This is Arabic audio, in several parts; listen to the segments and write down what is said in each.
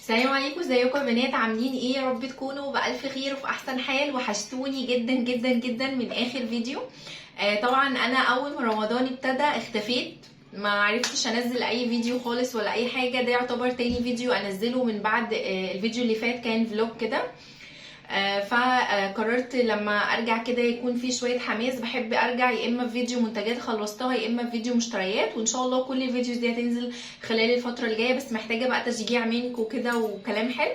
السلام عليكم، ازيكم يا بنات؟ عاملين ايه؟ يا رب تكونوا بألف خير وفي احسن حال. وحشتوني جدا جدا جدا من اخر فيديو. طبعا انا اول ما رمضان ابتدى اختفيت، ما عرفتش انزل اي فيديو خالص ولا اي حاجه. ده يعتبر تاني فيديو انزله من بعد الفيديو اللي فات، كان فلوج كده. فقررت لما ارجع كده يكون في شويه حماس. بحب ارجع يا اما في فيديو منتجات خلصتها يا اما في فيديو مشتريات، وان شاء الله كل الفيديوز دي هتنزل خلال الفتره الجايه، بس محتاجه بقى تشجيع منكم كده وكلام حلو.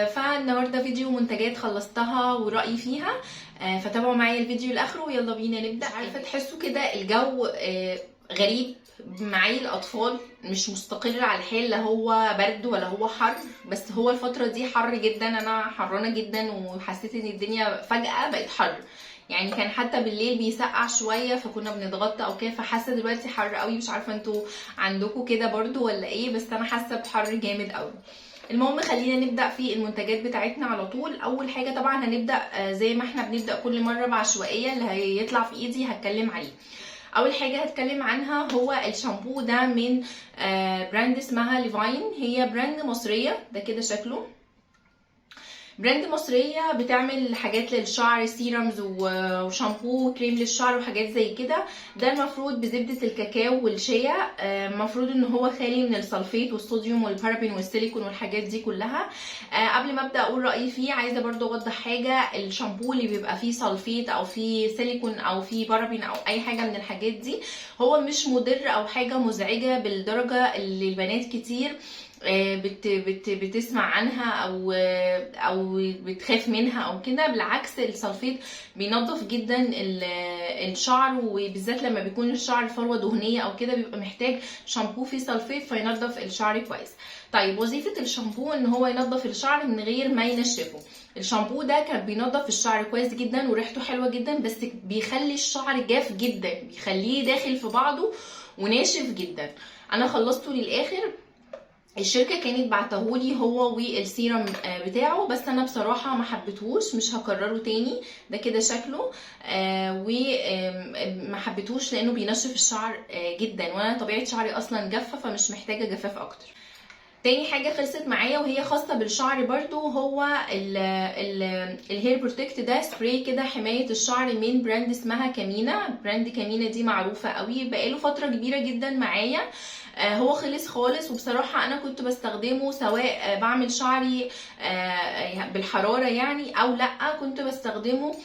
فالنهارده فيديو منتجات خلصتها ورأيي فيها. فتابعوا معايا الفيديو لاخره ويلا بينا نبدا. عارفه تحسوا كده الجو غريب معايا الاطفال، مش مستقر على الحال، لا هو برد ولا هو حر. بس هو الفتره دي حر جدا، انا حرانه جدا وحسيت ان الدنيا فجاه بقت حر. يعني كان حتى بالليل بيسقع شويه فكنا بنتغطى او كده، فحاسه دلوقتي حر قوي. مش عارفه انتوا عندكم كده برضو ولا ايه، بس انا حاسه بحر جامد قوي. المهم خلينا نبدا في المنتجات بتاعتنا على طول. اول حاجه طبعا هنبدا زي ما احنا بنبدا كل مره بعشوائيه، اللي هيطلع في ايدي هتكلم عليه. اول حاجه هتكلم عنها هو الشامبو ده من براند اسمها ليفاين. هي براند مصريه، ده كده شكله. براند مصرية بتعمل حاجات للشعر، سيرمز وشامبو وكريم للشعر وحاجات زي كده. ده المفروض بزبدة الكاكاو والشيا. المفروض ان هو خالي من السلفيت والصوديوم والبارابين والسيليكون والحاجات دي كلها. قبل ما ابدا اقول رايي فيه، عايزه برضو اوضح حاجه. الشامبو اللي بيبقى فيه سلفيت او فيه سيليكون او فيه بارابين او اي حاجه من الحاجات دي، هو مش مضر او حاجه مزعجه بالدرجه اللي البنات كتير بتسمع عنها او بتخاف منها او كده. بالعكس، السلفيت بينظف جدا الشعر، وبالذات لما بيكون الشعر فروه دهنيه او كده بيبقى محتاج شامبو فيه سلفيت فينظف الشعر كويس. طيب، وظيفه الشامبو ان هو ينظف الشعر من غير ما ينشفه. الشامبو ده كان بينظف الشعر كويس جدا وريحته حلوه جدا، بس بيخلي الشعر جاف جدا، بيخليه داخل في بعضه وناشف جدا. انا خلصته للاخر. الشركه كانت بعتهولي هو والسيرم بتاعه، بس انا بصراحه ما حبيتهوش، مش هكرره تاني. ده كده شكله. وما حبيتهوش لانه بينشف الشعر جدا، وانا طبيعه شعري اصلا جافه فمش محتاجه جفاف اكتر. تاني حاجه خلصت معايا وهي خاصه بالشعر برضو، هو الهير بروتكت. ده سبراي كده حمايه الشعر من براند اسمها كامينا. براند كامينا دي معروفه قوي، بقاله فتره كبيره جدا معايا. هو خلص خالص، وبصراحة أنا كنت بستخدمه سواء بعمل شعري بالحرارة يعني أو لأ. كنت بستخدمه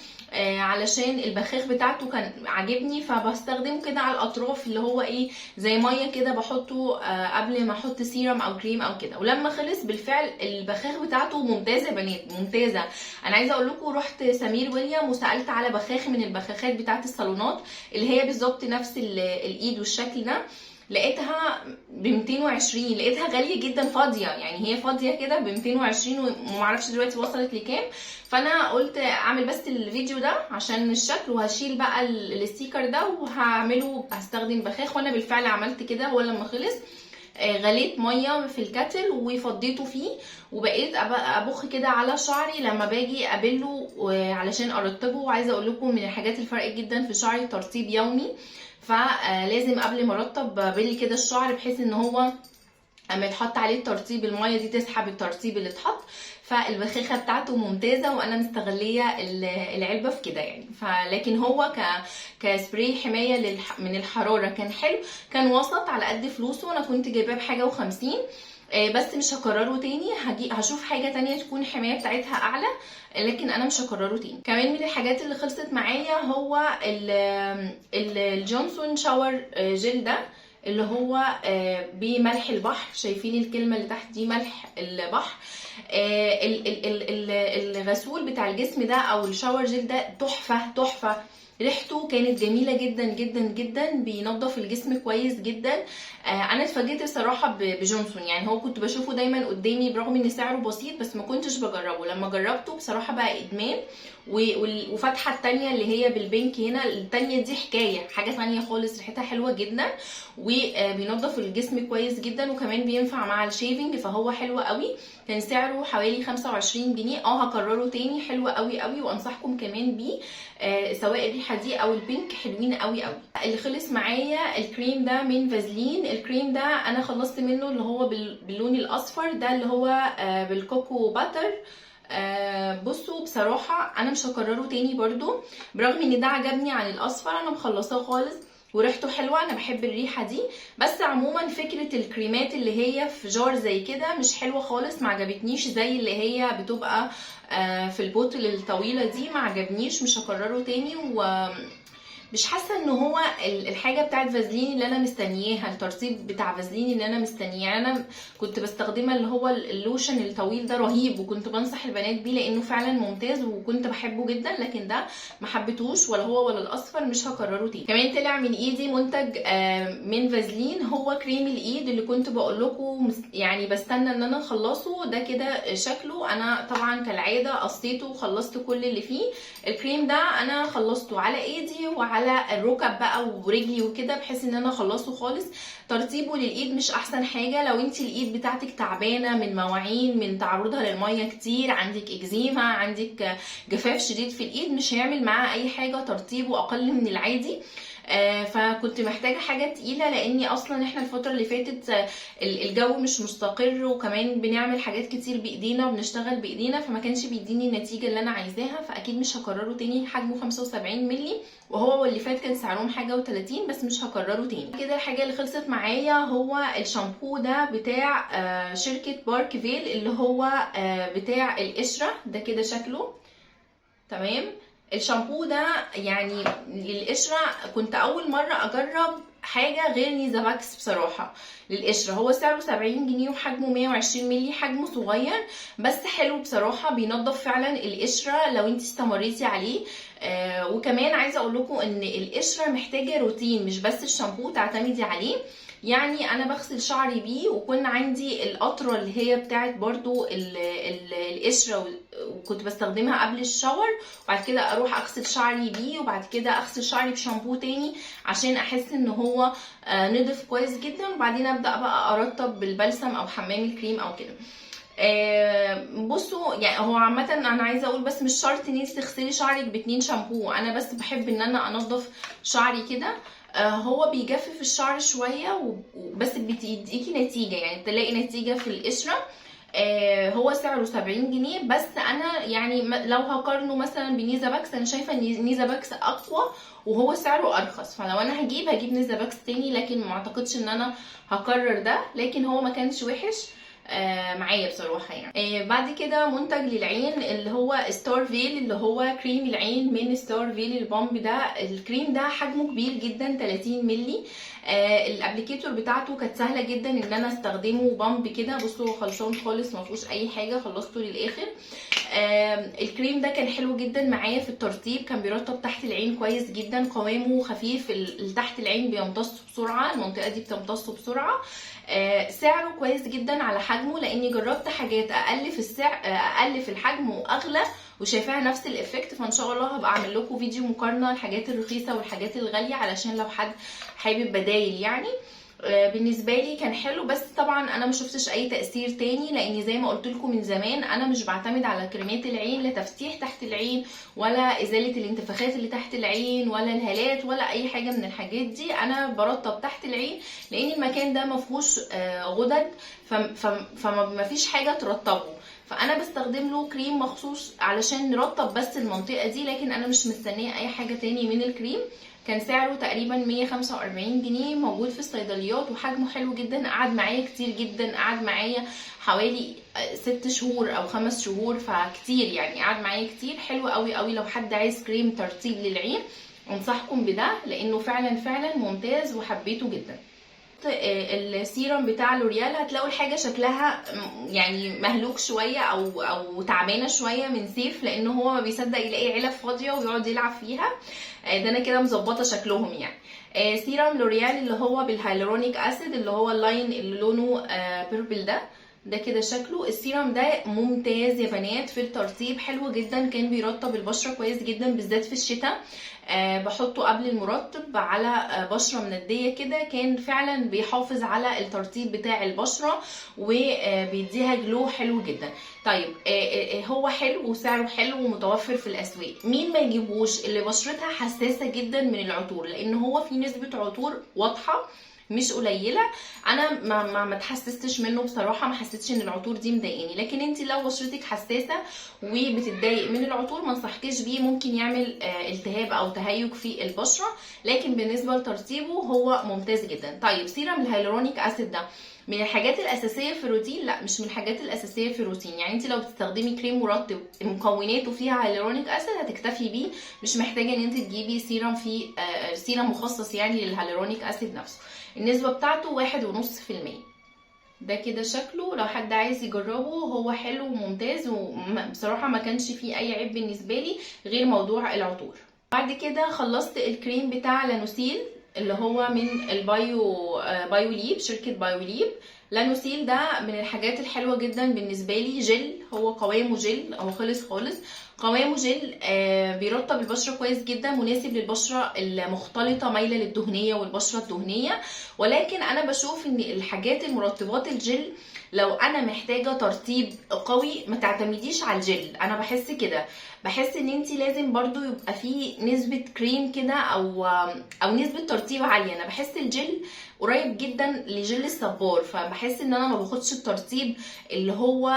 علشان البخاخ بتاعته كان عاجبني، فبستخدمه كده على الأطراف، اللي هو ايه، زي مية كده بحطه قبل ما احط سيرم أو كريم أو كده. ولما خلص بالفعل البخاخ بتاعته ممتازة يا بنات، ممتازة. أنا عايزة أقول لكم، رحت سمير ويليام وسألت على بخاخ من البخاخات بتاعت الصالونات اللي هي بالظبط نفس الإيد والشكل ده. لقيتها ب 220، لقيتها غاليه جدا، فاضيه يعني، هي فاضيه كده ب 220 ومعرفش دلوقتي وصلت لكام. فانا قلت اعمل بس الفيديو ده عشان الشكل، وهشيل بقى الستيكر ده وهعمله هستخدم بخاخ. وانا بالفعل عملت كده. هو لما خلص غليت ميه في الكاتل وفضيته فيه، وبقيت ابخ كده على شعري لما باجي ابله علشان ارطبه. وعايزه اقول لكم من الحاجات الفرق جدا في شعري ترطيب يومي، فلازم قبل ما ارطب ببل كده الشعر، بحيث ان هو اما يتحط عليه الترطيب الميه دي تسحب الترطيب اللي اتحط. فالبخاخه بتاعته ممتازه، وانا مستغليه العلبه في كده يعني. لكن هو كسبراي حمايه من الحراره كان حلو، كان وسط على قد فلوسه. انا كنت جايباه بحاجه و50، بس مش هكرره تاني. هشوف حاجه تانية تكون الحمايه بتاعتها اعلى، لكن انا مش هكرره تاني. كمان من الحاجات اللي خلصت معايا هو الجونسون شاور جيل ده، اللي هو بملح البحر. شايفين الكلمه اللي تحت دي؟ ملح البحر. الغسول بتاع الجسم ده او الشاور جيل ده تحفه تحفه. ريحته كانت جميله جدا جدا جدا، بينظف الجسم كويس جدا. انا اتفاجئت بصراحه بجونسون. يعني هو كنت بشوفه دايما قدامي برغم ان سعره بسيط، بس ما كنتش بجربه. لما جربته بصراحه بقى ادمان. وفتحه التانية اللي هي بالبينك هنا، التانية دي حاجه تانية خالص، ريحتها حلوه جدا وبينظف الجسم كويس جدا، وكمان بينفع مع الشيفنج، فهو حلو قوي. كان سعره حوالي 25 جنيه. هكرره تاني، حلو قوي قوي، وانصحكم كمان بيه. سواء الريحه الفاتحه دي او البينك حلوين قوي قوي. اللي خلص معايا الكريم ده من فازلين. الكريم ده انا خلصت منه اللي هو باللون الاصفر ده اللي هو بالكوكو باتر. بصوا بصراحه انا مش هكرره تاني برضو، برغم ان ده عجبني عن الاصفر. انا مخلصاه خالص وريحته حلوه، انا بحب الريحه دي. بس عموما فكره الكريمات اللي هي في جار زي كده مش حلوه خالص، ما عجبتنيش زي اللي هي بتبقى في البوتل الطويله دي، ما عجبنيش، مش هكرره تاني. مش حاسه ان هو الحاجه بتاعت فازلين اللي انا مستنياها، الترطيب بتاع فازلين اللي انا مستنياه. انا كنت بستخدمه اللي هو اللوشن الطويل ده رهيب، وكنت بنصح البنات بيه لانه فعلا ممتاز وكنت بحبه جدا، لكن ده ما حبيتهوش ولا هو ولا الاصفر، مش هكرره تاني. كمان طلع من ايدي منتج من فازلين، هو كريم الايد اللي كنت بقول لكم يعني بستنى ان انا اخلصه. ده كده شكله. انا طبعا كالعاده قصيته وخلصت كل اللي فيه. الكريم ده انا خلصته على ايدي وعلى الركب بقى ورجلي وكده، بحيث ان انا اخلصه خالص. ترطيبه للايد مش احسن حاجه. لو انت الايد بتاعتك تعبانه من مواعين، من تعرضها للميه كتير، عندك اكزيما، عندك جفاف شديد في الايد، مش هيعمل معاه اي حاجه، ترطيبه اقل من العادي. فكنت محتاجه حاجه تقيله، لاني اصلا احنا الفتره اللي فاتت الجو مش مستقر، وكمان بنعمل حاجات كتير بايدينا وبنشتغل بايدينا، فما كانش بيديني النتيجه اللي انا عايزاها. فاكيد مش هكرره تاني. حجمه 75 مللي، وهو واللي فات كان سعرهم حاجه و30، بس مش هكرره تاني. كده الحاجه اللي خلصت معايا هو الشامبو ده بتاع شركه بارك فيل، اللي هو بتاع القشره. ده كده شكله تمام. الشامبو ده يعني للقشره كنت اول مره اجرب حاجه غير نيزاباكس بصراحه للقشره. هو سعره 70 جنيه وحجمه 120 مللي، حجمه صغير بس حلو بصراحه، بينظف فعلا القشره لو انت استمريتي عليه. وكمان عايزه اقول لكم ان القشره محتاجه روتين، مش بس الشامبو تعتمدي عليه. يعني انا بغسل شعري بيه، وكان عندي القطره اللي هي بتاعت برضو القشره، وكنت بستخدمها قبل الشاور، وبعد كده اروح اغسل شعري بيه، وبعد كده اغسل شعري بشامبو تاني عشان احس ان هو نضف كويس جدا، وبعدين ابدا بقى ارطب بالبلسم او حمام الكريم او كده. بصوا يعني هو عامه انا عايزه اقول بس مش شرط ان انت تغسلي شعرك ب2 شامبو. انا بس بحب ان انا انضف شعري كده. هو بيجفف الشعر شويه بس بتديكي نتيجه، يعني تلاقي نتيجه في القشره. هو سعره 70 جنيه بس. انا يعني لو هقارنه مثلا بنيزاباكس، انا شايفه ان نيزاباكس اقوى وهو سعره ارخص، فلو انا هجيب نيزاباكس تاني، لكن ما اعتقدش ان انا هكرر ده. لكن هو ما كانش وحش معايا بصراحه يعني. بعد كده منتج للعين اللي هو ستار فيل، اللي هو كريم العين من ستار فيل البامب ده. الكريم ده حجمه كبير جدا 30 مللي. الابليكيتور بتاعته كانت سهله جدا ان انا استخدمه بامب كده. بصوا خلصان خالص، ما فيهوش اي حاجه، خلصته للاخر. الكريم ده كان حلو جدا معايا في الترطيب، كان بيرطب تحت العين كويس جدا، قوامه خفيف، تحت العين بيمتص بسرعه، المنطقه دي بتمتص بسرعه. سعره كويس جدا على حجمه، لاني جربت حاجات اقل في السعر، اقل في الحجم واغلى وشايفاها نفس الافكت. فان شاء الله هبقى اعمل لكم فيديو مقارنه الحاجات الرخيصه والحاجات الغاليه، علشان لو حد حابب بدايل يعني. بالنسبه لي كان حلو، بس طبعا انا ما شفتش اي تاثير تاني، لاني زي ما قلت لكم من زمان انا مش بعتمد على كريمات العين لتفتيح تحت العين، ولا ازاله الانتفاخات اللي تحت العين، ولا الهالات، ولا اي حاجه من الحاجات دي. انا برطب تحت العين لان المكان ده ما فيهوش غدد، فما فيش حاجه ترطبه، فانا بستخدم له كريم مخصوص علشان نرطب بس المنطقه دي. لكن انا مش مستنيه اي حاجه تاني من الكريم. كان سعره تقريبا 145 جنيه، موجود في الصيدليات، وحجمه حلو جدا. قعد معايا كتير جدا، قعد معايا حوالي 6 شهور او 5 شهور، فكتير يعني، قعد معايا كتير. حلو قوي قوي لو حد عايز كريم ترطيب للعين، انصحكم بده لانه فعلا ممتاز وحبيته جدا. السيرم بتاع لوريال هتلاقوا الحاجه شكلها يعني مهلوك شويه او تعبانه شويه من سيف، لانه هو ما بيصدق يلاقي علب فاضيه ويقعد يلعب فيها. ده انا كده مظبطه شكلهم يعني. سيرم لوريال اللي هو بالهيالورونيك اسيد، اللي هو اللاين اللي لونه بيربل ده كده شكله. السيرم ده ممتاز يا بنات في الترطيب، حلو جدا، كان بيرطب البشره كويس جدا بالذات في الشتاء. بحطه قبل المرطب على بشره منديه كده، كان فعلا بيحافظ على الترطيب بتاع البشره وبيديها جلو حلو جدا. طيب هو حلو وسعره حلو ومتوفر في الاسواق. مين ما يجيبوش؟ اللي بشرتها حساسه جدا من العطور، لان هو في نسبه عطور واضحه مش قليله. انا ما اتحسستش منه بصراحه، ما حسيتش ان العطور دي مضايقاني. لكن انت لو بشرتك حساسه وبتتضايق من العطور ما انصحكيش بيه، ممكن يعمل التهاب او تهيج في البشره. لكن بالنسبه لترطيبه هو ممتاز جدا. طيب سيرم الهيالورونيك اسيد ده من الحاجات الاساسيه في الروتين؟ لا، مش من الحاجات الاساسيه في الروتين. يعني انت لو بتستخدمي كريم مرطب مكوناته فيها هيالورونيك اسيد هتكتفي بيه، مش محتاجه ان انت تجيبي سيرم فيه سيرم مخصص يعني للهيالورونيك اسيد نفسه. النسبه بتاعته 1.5%. ده كده شكله، لو حد عايز يجربه هو حلو وممتاز، وبصراحه ما كانش فيه اي عيب بالنسبه لي غير موضوع العطور. بعد كده خلصت الكريم بتاع لانوسيل اللي هو من بايوليب، شركه بايوليب. لانوسيل ده من الحاجات الحلوه جدا بالنسبه لي. جل، هو قوامه جل، هو خلص خالص. قوامه جل بيرطب البشره كويس جدا، مناسب للبشره المختلطه مايله للدهنيه والبشره الدهنيه. ولكن انا بشوف ان الحاجات المرطبات الجل لو انا محتاجه ترطيب قوي ما تعتمديش على الجل. انا بحس كده، بحس ان انت لازم برضو يبقى فيه نسبه كريم كده او نسبه ترطيب عاليه. انا بحس الجل قريب جدا لجل الصبار، فبحس ان انا ما باخدش الترطيب اللي هو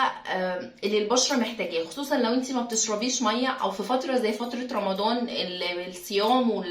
اللي البشره محتاجاه، خصوصا لو انت ما بتشربيش ميه او في فتره زي فتره رمضان الصيام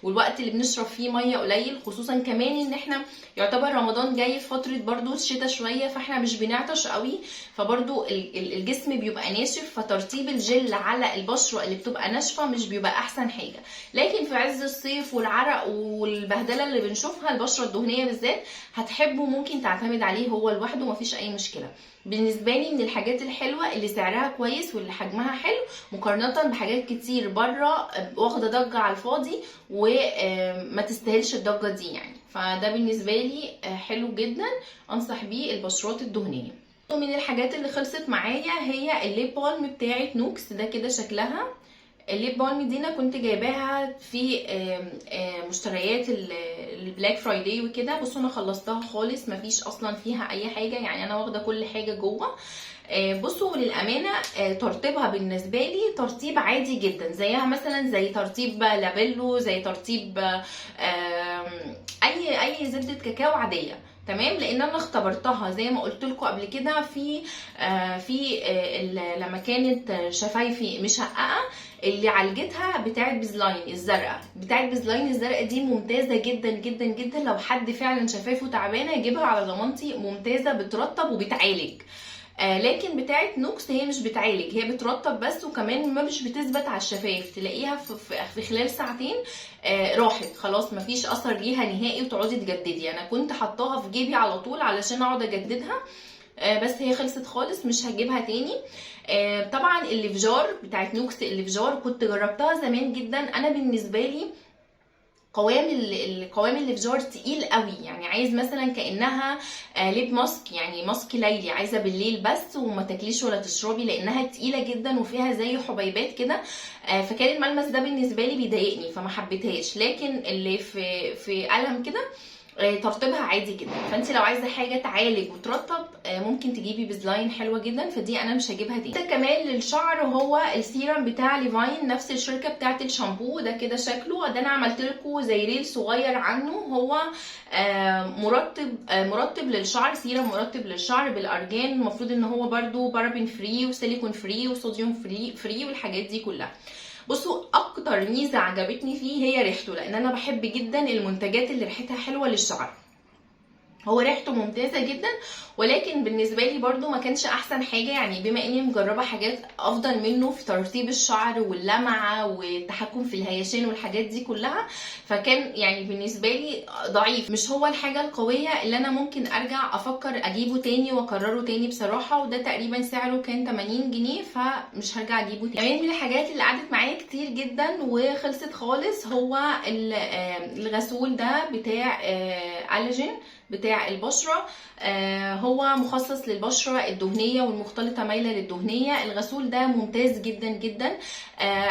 والوقت اللي بنشرب فيه ميه قليل. خصوصا كمان ان احنا يعتبر رمضان جاي في فتره برضو الشتاء شويه، فاحنا مش بنعطش قوي، فبرضو الجسم بيبقى ناشف، فترطيب الجل على البشره اللي بتبقى ناشفه مش بيبقى احسن حاجه. لكن في عز الصيف والعرق والبهدله اللي بنشوفها البشره الدهنيه بالذات هتحبه، ممكن تعتمد عليه هو لوحده مفيش اي مشكله. بالنسبه لي من الحاجات الحلوه اللي سعرها كويس واللي حجمها حلو، مقارنه بحاجات كتير بره واخده ضجه على الفاضي وما تستاهلش الضجه دي يعني. فده بالنسبه لي حلو جدا، انصح بيه البشرات الدهنيه. ومن الحاجات اللي خلصت معايا هي الليب بالم بتاعت نوكس. ده كده شكلها. الليب بالم دي انا كنت جايباها في مشتريات البلاك فرايداي وكده. بصوا انا خلصتها خالص، مفيش اصلا فيها اي حاجه، يعني انا واخده كل حاجه جوه. بصوا للامانه ترطيبها بالنسبه لي ترطيب عادي جدا، زيها مثلا زي ترطيب لابيلو، زي ترطيب اي زبده كاكاو عاديه، تمام. لان انا اختبرتها زي ما قلت لكم قبل كده في لما كانت شفايفي مشققه، اللي عالجتها بتاعت بيزلاين الزرقاء. بتاعت بيزلاين الزرقاء دي ممتازه جدا جدا جدا، لو حد فعلا شفايفه تعبانه يجيبها على ضمانتي، ممتازه بترطب وبتعالج. لكن بتاعت نوكس هي مش بتعالج، هي بترطب بس، وكمان ما مش بتثبت على الشفايف، تلاقيها في خلال ساعتين راحت خلاص، مفيش اثر ليها نهائي وتقعدي تجددي. انا كنت حطاها في جيبي على طول علشان اقعد اجددها، بس هي خلصت خالص مش هجيبها تاني. طبعا اللي في جار بتاعت نوكس اللي في جار كنت جربتها زمان جدا. انا بالنسبه لي القوام اللي في جار تقيل قوي، يعني عايز مثلا كانها ليب ماسك، يعني ماسك ليلي، عايزه بالليل بس وما تاكليش ولا تشربي، لانها تقيله جدا وفيها زي حبيبات كده. فكان الملمس ده بالنسبه لي بيضايقني فما حبيتهاش. لكن اللي في قلم كده ترطيبها عادي جدا. فانت لو عايزه حاجه تعالج وترطب ممكن تجيبي بيزلاين حلوه جدا، فدي انا مش هجيبها تاني. ده كمان للشعر هو السيرم بتاع ليفاين، نفس الشركه بتاعه الشامبو. ده كده شكله. ده انا عملت لكم زي ريل صغير عنه. هو مرطب للشعر، سيرم مرطب للشعر بالارجان. المفروض ان هو برده بارابين فري وسيليكون فري وصوديوم فري والحاجات دي كلها. بصوا اكتر ميزه عجبتني فيه هي ريحته، لان انا بحب جدا المنتجات اللي ريحتها حلوه للشعر. هو ريحته ممتازه جدا، ولكن بالنسبه لي برده ما كانش احسن حاجه، يعني بما اني مجربه حاجات افضل منه في ترطيب الشعر واللمعه والتحكم في الهيشان والحاجات دي كلها، فكان يعني بالنسبه لي ضعيف، مش هو الحاجه القويه اللي انا ممكن ارجع افكر اجيبه تاني واكرره تاني بصراحه. وده تقريبا سعره كان 80 جنيه، فمش هرجع اجيبه تاني. يعني من الحاجات اللي قعدت معايا كتير جدا وخلصت خالص هو الغسول ده بتاع أليجين. بتاع البشره. هو مخصص للبشره الدهنيه والمختلطه مايله للدهنيه. الغسول ده ممتاز جدا جدا.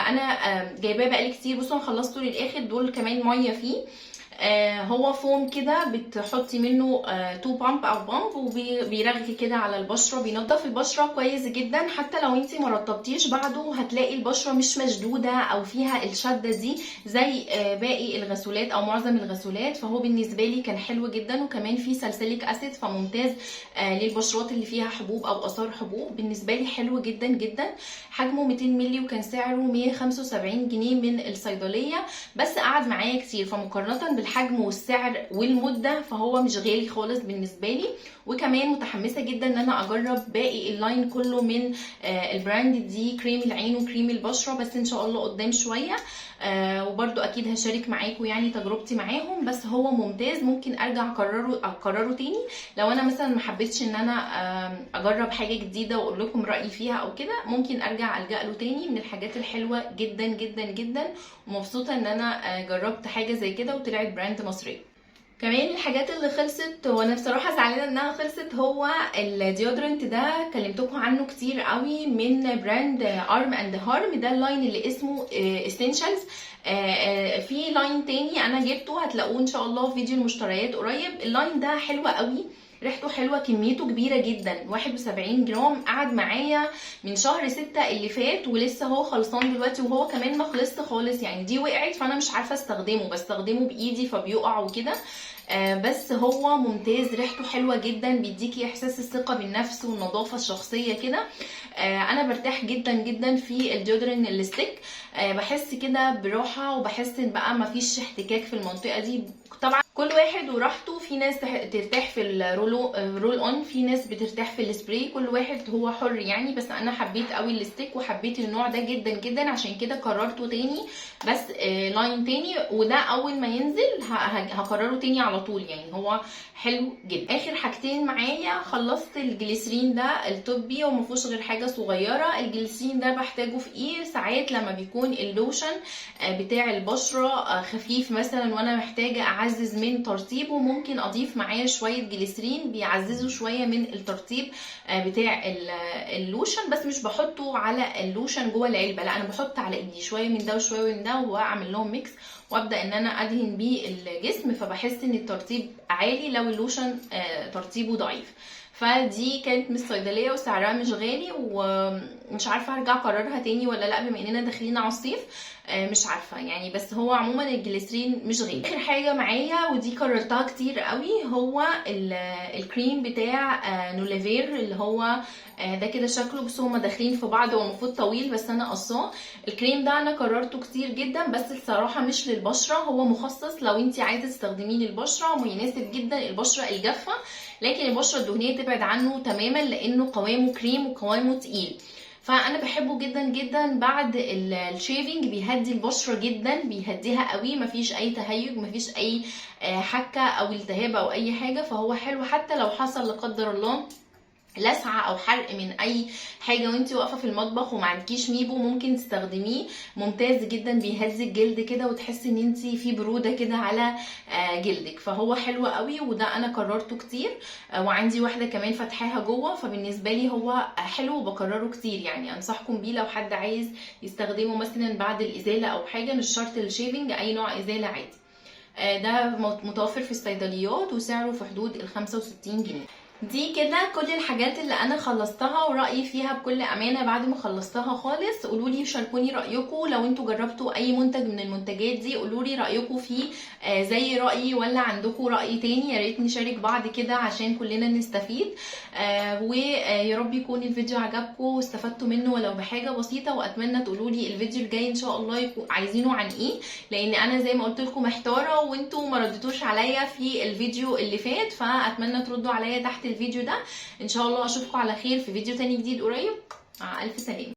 انا جايباه بقالي كتير. بصوا انا خلصته للاخر، دول كمان ميه فيه. هو فوم كده بتحطي منه 2 بامب او بامب، وبيرغي كده على البشره، بينضف البشره كويس جدا. حتى لو انتي ما رطبتيش بعده هتلاقي البشره مش مشدوده او فيها الشده دي زي باقي الغسولات او معظم الغسولات. فهو بالنسبه لي كان حلو جدا، وكمان فيه ساليسيليك اسيد فممتاز للبشرات اللي فيها حبوب او اثار حبوب. بالنسبه لي حلو جدا جدا. حجمه 200 مللي وكان سعره 175 جنيه من الصيدليه، بس قعد معايا كتير، فمقارنه بالحجم والسعر والمده فهو مش غالي خالص بالنسبه لي. وكمان متحمسه جدا ان انا اجرب باقي اللاين كله من البراند دي، كريم العين وكريم البشره، بس ان شاء الله قدام شويه. وبرده اكيد هشارك معاكم يعني تجربتي معاهم. بس هو ممتاز، ممكن ارجع اكرره تاني لو انا مثلا ما حبيتش ان انا اجرب حاجه جديده واقول لكم رايي فيها او كده. ممكن ارجع الجا له تاني. من الحاجات الحلوه جدا جدا جدا، ومبسوطه ان انا جربت حاجه زي كده وطلعت براند مصريه. كمان الحاجات اللي خلصت وانا بصراحه زعلانه انها خلصت، هو الديودرنت ده كلمتكم عنه كتير قوي، من براند ارم اند هارم. ده اللاين اللي اسمه اسينشالز. في لاين تاني انا جبته هتلاقوه ان شاء الله في فيديو المشتريات قريب. اللاين ده حلو قوي، ريحته حلوه، كميته كبيره جدا 71 جرام. قعد معايا من شهر 6 اللي فات ولسه هو خلصان دلوقتي، وهو كمان ما خلصش خالص يعني. دي وقعت فانا مش عارفه استخدمه، بستخدمه بايدي فبيقع وكده. بس هو ممتاز، ريحته حلوه جدا، بيديكي احساس الثقه بالنفس والنظافه الشخصيه كده. انا برتاح جدا جدا في الديودرين الستيك. بحس كده براحه، وبحس ان بقى مفيش احتكاك في المنطقه دي. طبعا كل واحد وراحته، في ناس ترتاح في الرول اون، في ناس بترتاح في السبراي، كل واحد هو حر يعني. بس انا حبيت قوي الستيك وحبيت النوع ده جدا جدا، عشان كده قررته تاني. بس لاين تاني، وده اول ما ينزل هكرره تاني على طول يعني. هو حلو جدا. اخر حاجتين معايا، خلصت الجليسرين ده الطبي ومفيهوش غير حاجه صغيره. الجليسرين ده بحتاجه في ايه؟ ساعات لما بيكون اللوشن بتاع البشره خفيف مثلا وانا محتاجه اعزز من ترطيبه، ممكن اضيف معاه شويه جليسرين بيعززوا شويه من الترطيب بتاع اللوشن. بس مش بحطه على اللوشن جوه العلبه، لا انا بحط على ايدي شويه من ده وشويه من ده، واعمل لهم ميكس وابدا ان انا ادهن بيه الجسم. فبحس ان الترطيب عالي لو اللوشن ترطيبه ضعيف. فدي كانت من الصيدليه وسعرها مش غالي، ومش عارفه هرجع اكررها تاني ولا لا بما اننا داخلين على الصيف. مش عارفه يعني. بس هو عموما الجليسرين مش غالي. اخر حاجه معايا ودي كررتها كتير قوي، هو الكريم بتاع نوليفير، اللي هو ده كده شكله. بس هما داخلين في بعض، هو المفروض طويل بس انا قصاه. الكريم ده انا كررته كتير جدا، بس الصراحه مش للبشره. هو مخصص لو انت عايزه تستخدميه للبشره، ومناسب جدا البشره الجافه، لكن البشره الدهنيه تبعد عنه تماما لانه قوامه كريم وقوامه تقيل. فانا بحبه جدا جدا. بعد الشيفنج بيهدي البشره جدا، بيهديها قوي، مفيش اي تهيج، مفيش اي حكه او التهاب او اي حاجه. فهو حلو حتى لو حصل لا قدر الله لسعه او حرق من اي حاجه وانت واقفه في المطبخ وما عندكيش ميبو، ممكن تستخدميه. ممتاز جدا، بيهز الجلد كده وتحسي ان انت في بروده كده على جلدك. فهو حلو قوي، وده انا كررته كتير. وعندي واحده كمان فتحاها جوه، فبالنسبه لي هو حلو وبكرره كتير يعني. انصحكم بيه لو حد عايز يستخدمه مثلا بعد الازاله او حاجه، مش شرط الشيفنج، اي نوع ازاله عادي. ده متوفر في الصيدليات وسعره في حدود ال 65 جنيه. دي كده كل الحاجات اللي انا خلصتها ورأيي فيها بكل امانه. بعد ما خلصتها خالص قولولي وشاركوني رأيكم. لو انتوا جربتوا اي منتج من المنتجات دي قولولي رأيكم فيه زي رأيي ولا عندكم رأي تاني. يا ريت نشارك بعض كده عشان كلنا نستفيد. ويا رب يكون الفيديو عجبكم واستفدتوا منه ولو بحاجه بسيطه. واتمنى تقولولي الفيديو الجاي ان شاء الله يكون عايزينه عن ايه، لان انا زي ما قلت لكم محتاره وانتوا ما ردتوش عليا في الفيديو اللي فات. فاتمنى تردوا عليا تحت الفيديو ده. ان شاء الله اشوفكم على خير في فيديو تاني جديد قريب. مع الف سلامه.